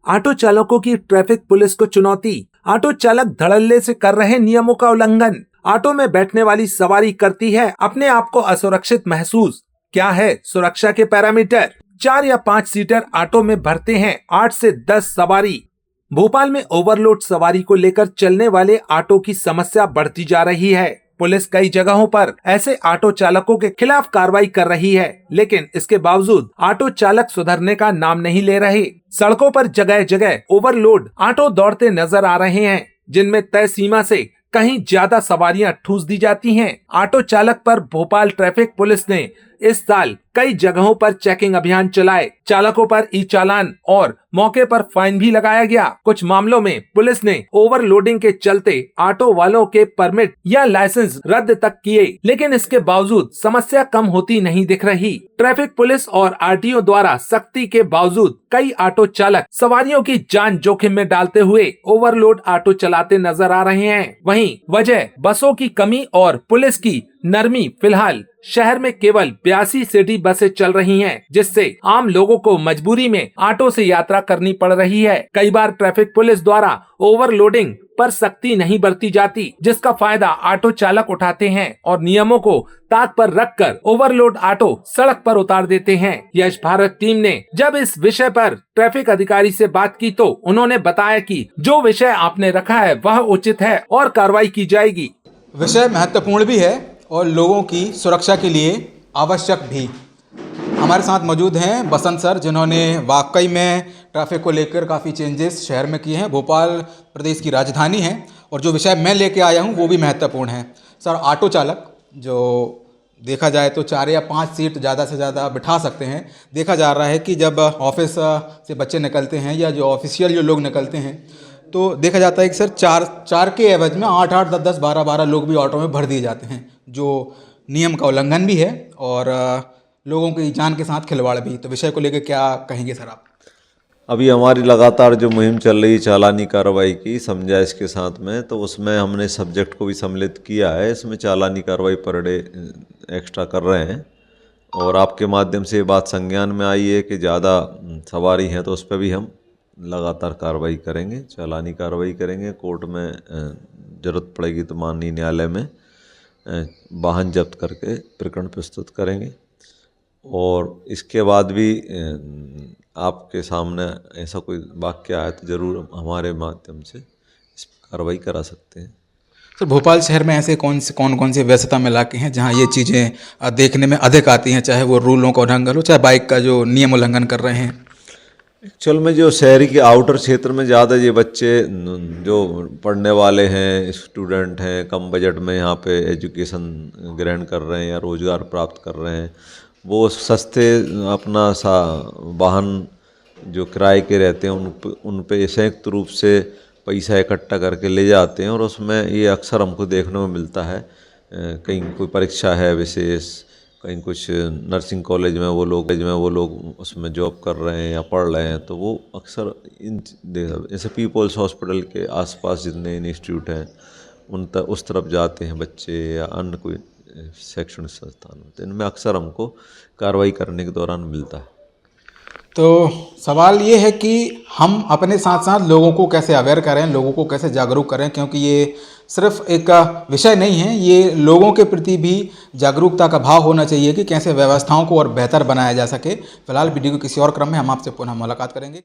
Auto चालकों की traffic police को चुनौती। ऑटो चालक धड़ल्ले से कर रहे नियमों का उल्लंघन। ऑटो में बैठने वाली सवारी करती है अपने आप को असुरक्षित महसूस। क्या है सुरक्षा के पैरामीटर? 4 या 5 सीटर ऑटो में भरते हैं 8 से 10 सवारी। भोपाल में ओवरलोड सवारी को लेकर चलने वाले ऑटो की समस्या बढ़ती जा रही है। पुलिस कई जगहों पर ऐसे ऑटो चालकों के खिलाफ कार्रवाई कर रही है, लेकिन इसके बावजूद ऑटो चालक सुधरने का नाम नहीं ले रहे। सड़कों पर जगह जगह ओवरलोड ऑटो दौड़ते नजर आ रहे हैं, जिनमें तय सीमा से कहीं ज्यादा सवारियां ठूस दी जाती हैं। ऑटो चालक पर भोपाल ट्रैफिक पुलिस ने इस साल कई जगहों पर चेकिंग अभियान चलाए। चालकों पर ई चालान और मौके पर फाइन भी लगाया गया। कुछ मामलों में पुलिस ने ओवरलोडिंग के चलते ऑटो वालों के परमिट या लाइसेंस रद्द तक किए, लेकिन इसके बावजूद समस्या कम होती नहीं दिख रही। ट्रैफिक पुलिस और आरटीओ द्वारा सख्ती के बावजूद कई ऑटो चालक सवारियों की जान जोखिम में डालते हुए ओवरलोड ऑटो चलाते नजर आ रहे हैं। वहीं वजह बसों की कमी और पुलिस की नरमी। फिलहाल शहर में केवल 82 सिटी बसें चल रही हैं, जिससे आम लोगों को मजबूरी में ऑटो से यात्रा करनी पड़ रही है। कई बार ट्रैफिक पुलिस द्वारा ओवरलोडिंग पर सख्ती नहीं बरती जाती, जिसका फायदा ऑटो चालक उठाते हैं और नियमों को ताक पर रखकर ओवरलोड ऑटो सड़क पर उतार देते हैं। यश भारत टीम ने जब इस विषय पर ट्रैफिक अधिकारी से बात की तो उन्होंने बताया कि जो विषय आपने रखा है वह उचित है और कार्रवाई की जाएगी। विषय महत्वपूर्ण भी है और लोगों की सुरक्षा के लिए आवश्यक भी। हमारे साथ मौजूद हैं बसंत सर, जिन्होंने वाकई में ट्रैफिक को लेकर काफ़ी चेंजेस शहर में किए हैं। भोपाल प्रदेश की राजधानी है और जो विषय मैं लेके आया हूँ वो भी महत्वपूर्ण है। सर, ऑटो चालक जो देखा जाए तो 4 या 5 सीट ज़्यादा से ज़्यादा बिठा सकते हैं। देखा जा रहा है कि जब ऑफिस से बच्चे निकलते हैं या जो ऑफिशियल जो लोग निकलते हैं तो देखा जाता है कि सर 4 के एवज में 8-8, 10-10, 12-12 लोग भी ऑटो में भर दिए जाते हैं, जो नियम का उल्लंघन भी है और लोगों की जान के साथ खिलवाड़ भी। तो विषय को लेकर क्या कहेंगे सर आप? अभी हमारी लगातार जो मुहिम चल रही है चालानी कार्रवाई की समझाइश के साथ में, तो उसमें हमने सब्जेक्ट को भी सम्मिलित किया है। इसमें चालानी कार्रवाई पर डे एक्स्ट्रा कर रहे हैं और आपके माध्यम से ये बात संज्ञान में आई है कि ज़्यादा सवारी हैं तो उस पर भी हम लगातार कार्रवाई करेंगे, चालानी कार्रवाई करेंगे। कोर्ट में ज़रूरत पड़ेगी तो माननीय न्यायालय में वाहन जब्त करके प्रकरण प्रस्तुत करेंगे और इसके बाद भी आपके सामने ऐसा कोई वाक्य आए तो ज़रूर हमारे माध्यम से इस पर कार्रवाई करा सकते हैं। सर, भोपाल शहर में ऐसे कौन कौन से व्यस्तता में इलाके हैं जहाँ ये चीज़ें देखने में अधिक आती हैं, चाहे वो रूलों का उल्लंघन हो, चाहे बाइक का जो नियम उल्लंघन कर रहे हैं? एक्चुअल में जो शहरी के आउटर क्षेत्र में ज़्यादा ये बच्चे जो पढ़ने वाले हैं, स्टूडेंट हैं, कम बजट में यहाँ पे एजुकेशन ग्रहण कर रहे हैं या रोज़गार प्राप्त कर रहे हैं, वो सस्ते अपना वाहन जो किराए के रहते हैं उन पे संयुक्त रूप से पैसा इकट्ठा करके ले जाते हैं और उसमें ये अक्सर हमको देखने में मिलता है। कहीं कोई परीक्षा है विशेष, कहीं कुछ नर्सिंग कॉलेज में वो लोग उसमें जॉब कर रहे हैं या पढ़ रहे हैं, तो वो अक्सर जैसे पीपल्स हॉस्पिटल के आसपास जितने इंस्टीट्यूट हैं उस तरफ जाते हैं बच्चे या अन्य कोई शैक्षणिक संस्थान, तो इनमें अक्सर हमको कार्रवाई करने के दौरान मिलता है। तो सवाल ये है कि हम अपने साथ साथ लोगों को कैसे अवेयर करें, लोगों को कैसे जागरूक करें, क्योंकि ये सिर्फ एक विषय नहीं है, ये लोगों के प्रति भी जागरूकता का भाव होना चाहिए कि कैसे व्यवस्थाओं को और बेहतर बनाया जा सके। फिलहाल वीडियो के किसी और क्रम में हम आपसे पुनः मुलाकात करेंगे।